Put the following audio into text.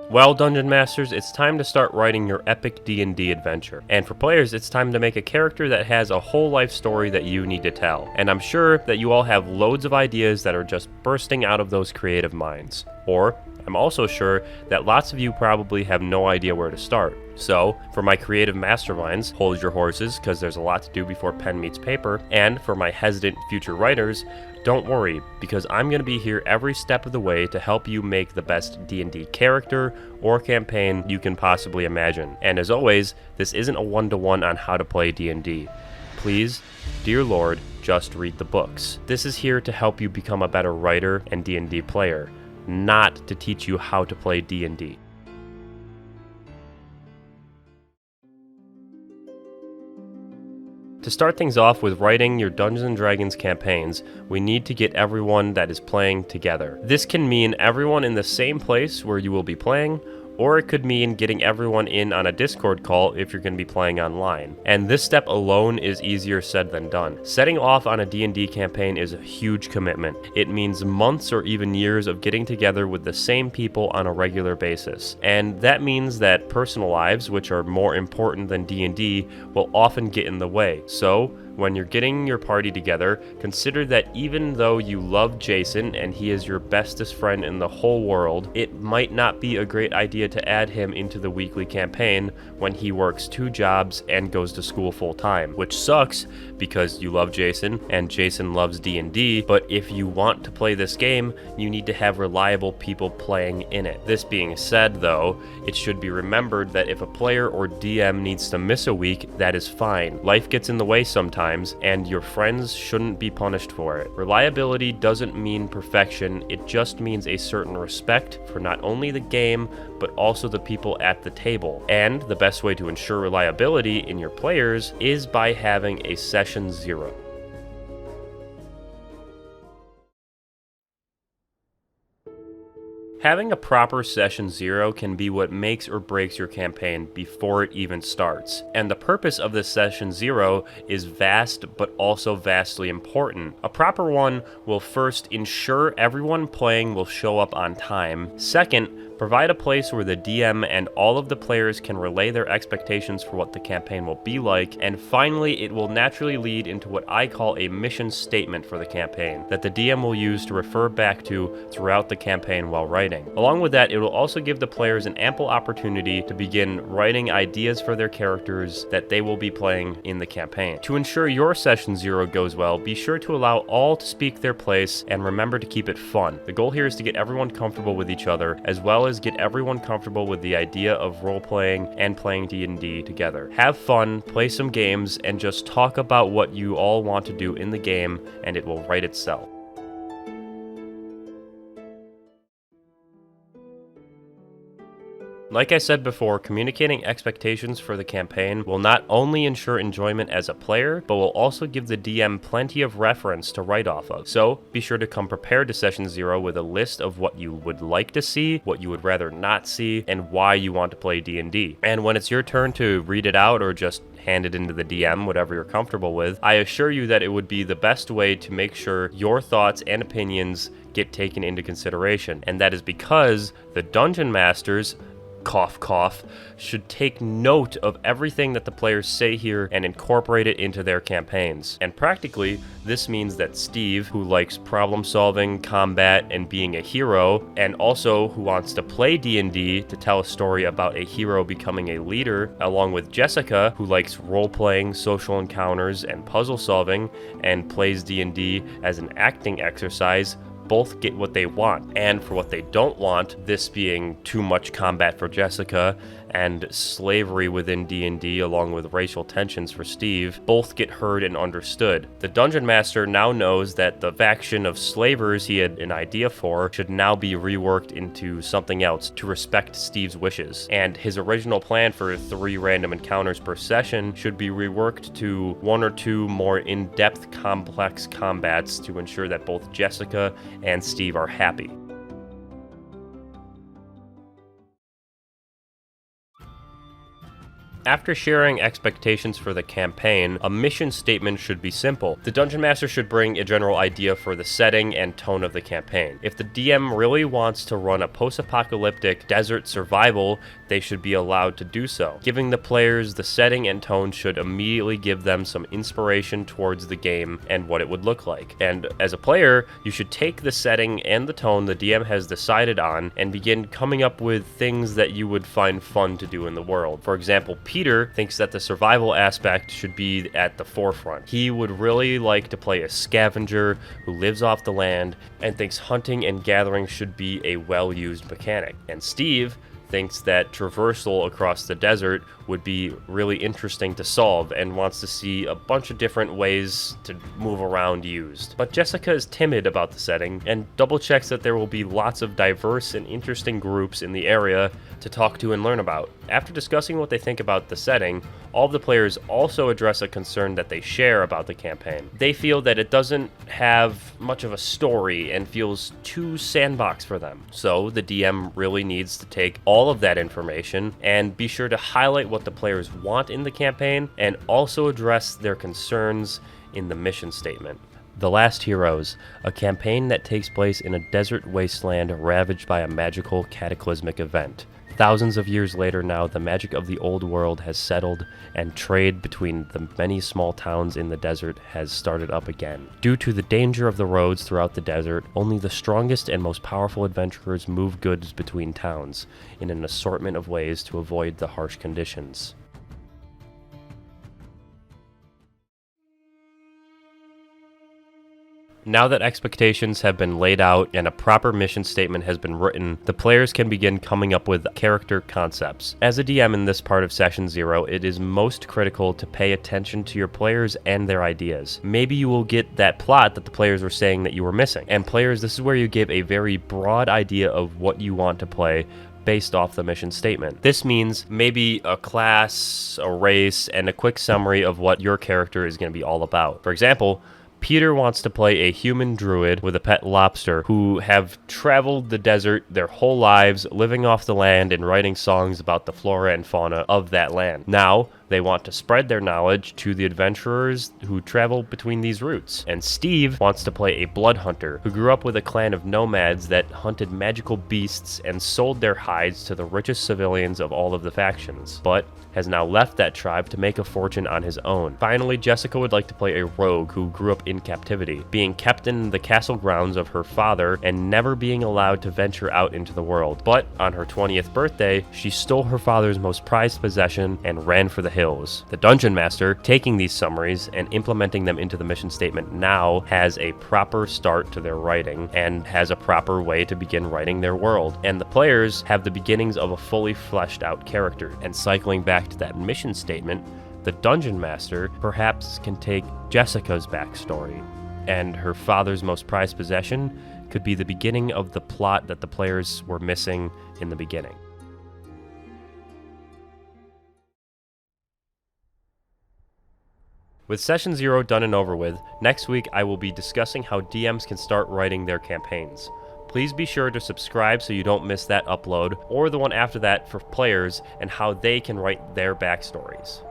Well, Dungeon Masters, it's time to start writing your epic D&D adventure. And for players, it's time to make a character that has a whole life story that you need to tell. And I'm sure that you all have loads of ideas that are just bursting out of those creative minds. Or, I'm also sure that lots of you probably have no idea where to start. So, for my creative masterminds, hold your horses, because there's a lot to do before pen meets paper. And for my hesitant future writers, don't worry, because I'm going to be here every step of the way to help you make the best D&D character or campaign you can possibly imagine. And as always, this isn't a one-to-one on how to play D&D. Please, dear Lord, just read the books. This is here to help you become a better writer and D&D player, not to teach you how to play D&D. To start things off with writing your Dungeons & Dragons campaigns, we need to get everyone that is playing together. This can mean everyone in the same place where you will be playing, or it could mean getting everyone in on a Discord call if you're going to be playing online. And this step alone is easier said than done. Setting off on a D&D campaign is a huge commitment. It means months or even years of getting together with the same people on a regular basis. And that means that personal lives, which are more important than D&D, will often get in the way. So, when you're getting your party together, consider that even though you love Jason and he is your bestest friend in the whole world, it might not be a great idea to add him into the weekly campaign when he works 2 jobs and goes to school full time, which sucks because you love Jason and Jason loves D&D, but if you want to play this game, you need to have reliable people playing in it. This being said though, it should be remembered that if a player or DM needs to miss a week, that is fine. Life gets in the way sometimes, and your friends shouldn't be punished for it. Reliability doesn't mean perfection, it just means a certain respect for not only the game, but also the people at the table. And the best way to ensure reliability in your players is by having a session 0. Having a proper session 0 can be what makes or breaks your campaign before it even starts. And the purpose of this session 0 is vast but also vastly important. A proper one will first ensure everyone playing will show up on time. Second, provide a place where the DM and all of the players can relay their expectations for what the campaign will be like. And finally, it will naturally lead into what I call a mission statement for the campaign that the DM will use to refer back to throughout the campaign while writing. Along with that, it will also give the players an ample opportunity to begin writing ideas for their characters that they will be playing in the campaign. To ensure your session 0 goes well, be sure to allow all to speak their place and remember to keep it fun. The goal here is to get everyone comfortable with each other, as well as get everyone comfortable with the idea of role-playing and playing D&D together. Have fun, play some games, and just talk about what you all want to do in the game, and it will write itself. Like I said before, communicating expectations for the campaign will not only ensure enjoyment as a player, but will also give the DM plenty of reference to write off of. So, be sure to come prepared to session 0 with a list of what you would like to see, what you would rather not see, and why you want to play D&D. And when it's your turn to read it out or just hand it into the DM, whatever you're comfortable with, I assure you that it would be the best way to make sure your thoughts and opinions get taken into consideration. And that is because the Dungeon Masters, cough cough, should take note of everything that the players say here and incorporate it into their campaigns. And practically, this means that Steve, who likes problem solving, combat, and being a hero, and also who wants to play D&D to tell a story about a hero becoming a leader, along with Jessica, who likes role-playing, social encounters, and puzzle solving, and plays D&D as an acting exercise, both get what they want. And for what they don't want, this being too much combat for Jessica and slavery within D&D along with racial tensions for Steve, both get heard and understood. The Dungeon Master now knows that the faction of slavers he had an idea for should now be reworked into something else to respect Steve's wishes. And his original plan for 3 random encounters per session should be reworked to 1 or 2 more in-depth complex combats to ensure that both Jessica and Steve are happy. After sharing expectations for the campaign, a mission statement should be simple. The Dungeon Master should bring a general idea for the setting and tone of the campaign. If the DM really wants to run a post-apocalyptic desert survival, they should be allowed to do so. Giving the players the setting and tone should immediately give them some inspiration towards the game and what it would look like. And as a player, you should take the setting and the tone the DM has decided on and begin coming up with things that you would find fun to do in the world. For example, Peter thinks that the survival aspect should be at the forefront. He would really like to play a scavenger who lives off the land and thinks hunting and gathering should be a well-used mechanic. And Steve thinks that traversal across the desert would be really interesting to solve and wants to see a bunch of different ways to move around used. But Jessica is timid about the setting and double checks that there will be lots of diverse and interesting groups in the area to talk to and learn about. After discussing what they think about the setting, all of the players also address a concern that they share about the campaign. They feel that it doesn't have much of a story and feels too sandbox for them. So the DM really needs to take all of that information and be sure to highlight what the players want in the campaign and also address their concerns in the mission statement. The Last Heroes, a campaign that takes place in a desert wasteland ravaged by a magical cataclysmic event. Thousands of years later now, the magic of the old world has settled, and trade between the many small towns in the desert has started up again. Due to the danger of the roads throughout the desert, only the strongest and most powerful adventurers move goods between towns in an assortment of ways to avoid the harsh conditions. Now that expectations have been laid out and a proper mission statement has been written, the players can begin coming up with character concepts. As a DM in this part of Session 0, it is most critical to pay attention to your players and their ideas. Maybe you will get that plot that the players were saying that you were missing. And players, this is where you give a very broad idea of what you want to play based off the mission statement. This means maybe a class, a race, and a quick summary of what your character is going to be all about. For example, Peter wants to play a human druid with a pet lobster who have traveled the desert their whole lives, living off the land and writing songs about the flora and fauna of that land. Now, they want to spread their knowledge to the adventurers who travel between these routes. And Steve wants to play a blood hunter who grew up with a clan of nomads that hunted magical beasts and sold their hides to the richest civilians of all of the factions, but has now left that tribe to make a fortune on his own. Finally, Jessica would like to play a rogue who grew up in captivity, being kept in the castle grounds of her father and never being allowed to venture out into the world. But on her 20th birthday, she stole her father's most prized possession and ran for the hills. The Dungeon Master, taking these summaries and implementing them into the mission statement now, has a proper start to their writing and has a proper way to begin writing their world. And the players have the beginnings of a fully fleshed out character. And cycling back to that mission statement, the Dungeon Master perhaps can take Jessica's backstory, and her father's most prized possession could be the beginning of the plot that the players were missing in the beginning. With Session 0 done and over with, next week I will be discussing how DMs can start writing their campaigns. Please be sure to subscribe so you don't miss that upload, or the one after that for players and how they can write their backstories.